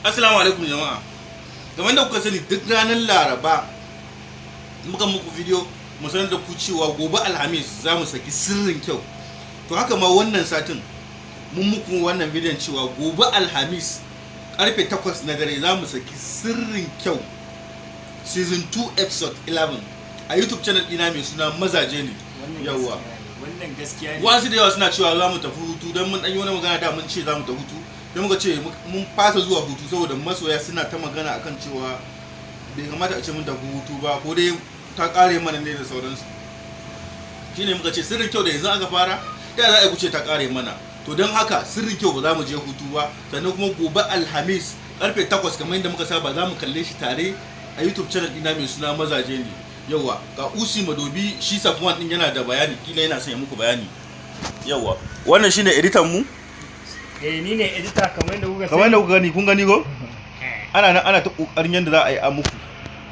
Assalamu alaikum jama'a. Kamar da kuka sani duk ranar Laraba muka muku video mu sanar da ku cewa gobe Alhamis za mu saki sirrin kyau. To haka ma wannan satin mun muku wannan bidiyon cewa gobe Alhamis karfe 8 na dare za mu saki sirrin kyau season 2 episode 11 a YouTube channel ɗina mai suna Mazaje ne. Yawwa. Wannan gaskiya ne. Wasu da yawa suna cewa za mu tafi hutu don mun dan yi wani magana da mun ce za mu tafi hutu. Don muka ce mun fasa zuwa hutu saboda masoya suna ta magana akan cewa bai kamata a ce mun tafi hutu ba ko dai ta kare mana ne da sauransu. Shine muka ce sirrin kyau da yanzu aka fara da za a kuce ta kare mana. To don haka sirrin kyau ba za mu je hutu ba, sannan kuma gobe Alhamis karfe 8 kamar yadda muka saba za mu kalle shi tare a YouTube channel ɗina mai suna Mazaje ne. Yawa ga Usi Madobi shi Safwan din yana da bayani, kila yana son ya muku bayani. Yawa wannan shine editan mu. Ni ne editor kamar yadda kuka sani. Kamar yadda kuka gani, kun gani ko? Ana ta kokarin yanda za a yi a muku.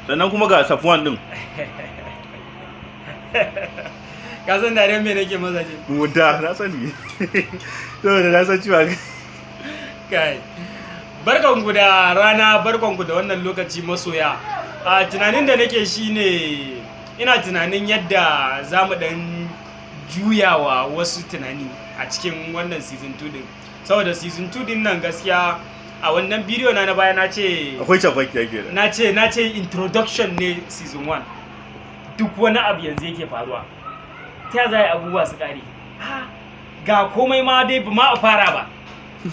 Sannan kuma ga Safwan din. Ka san da me nake Mazaje? Wanda na sani. Saboda na san cewa Kai. Barkanku da rana, barkanku da wannan lokaci masoya. A tunanin da nake shine ina tunanin yadda zamu dan juyawa wasu tunani a cikin wannan season 2 din. Saboda season 2 din nan gaskiya a wannan bidiyo na baya na ce akwai chafaki yake da. Na ce introduction ne season 1. Duk wani abu yanzu yake faruwa. Ta za a yi abubuwa su kare. Ga komai ma dai ba ma a fara ba.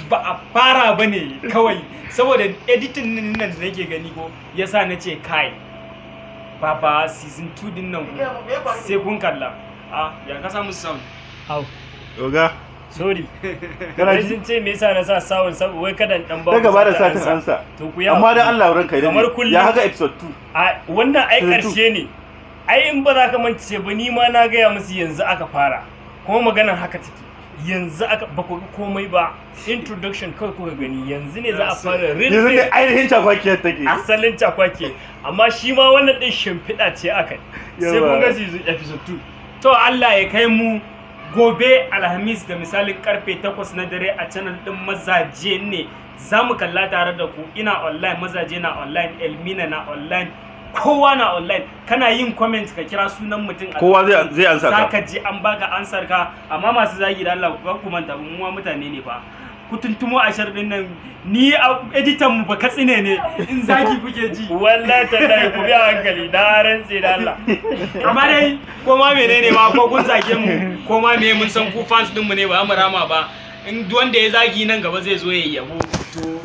Ba a fara ba ne kawai saboda editing nan da nake gani ko yasa na ce kai baba season 2 din nan sai kun kalla. Ya ka samu sound. Au. Oga. Sorry. Kana Wai sun ce me yasa na sa sound saboda wai kada dan ba. daga ba da satin ansa. To ku yi Amma dan Allah ranka idan kamar kullum. ya haka episode 2. Wannan ai Season karshe ne. Ai in ba za ka mance ba ni ma na gaya musu yanzu aka fara. Kuma maganar haka take. Yanzu aka ba ku komai ba. Introduction kawai kuka gani yanzu ne za a fara Yanzu ne ainihin chafakiyar take. asalin cakwake amma shi ma wannan din shimfiɗa ce aka yi. Sai kun ga season episode 2. To Allah ya kai mu gobe Alhamis da misalin karfe 8 na dare a channel din Mazaje ne. Za mu kalla tare da ku, ina online, Mazaje na online, Elmina na online, kowa na online. Kana yin comment ka kira sunan mutum, Kowa zai ansa ka. zaka ji an baka ansar ka. Amma masu zagi da Allah ku manta mu mutane ne fa. Ku tuntumo a sharɗin nan, ni editan mu ba katsine ne in zagi kuke ji. Wallahi tallahi ku bi a hankali da rantse da Allah. Amma dai ko ma menene ma ko kun zage mu ko ma me mun san ku fans din mu ne ba mu rama ba. In wanda ya zagi nan gaba zai zo ya yabo. To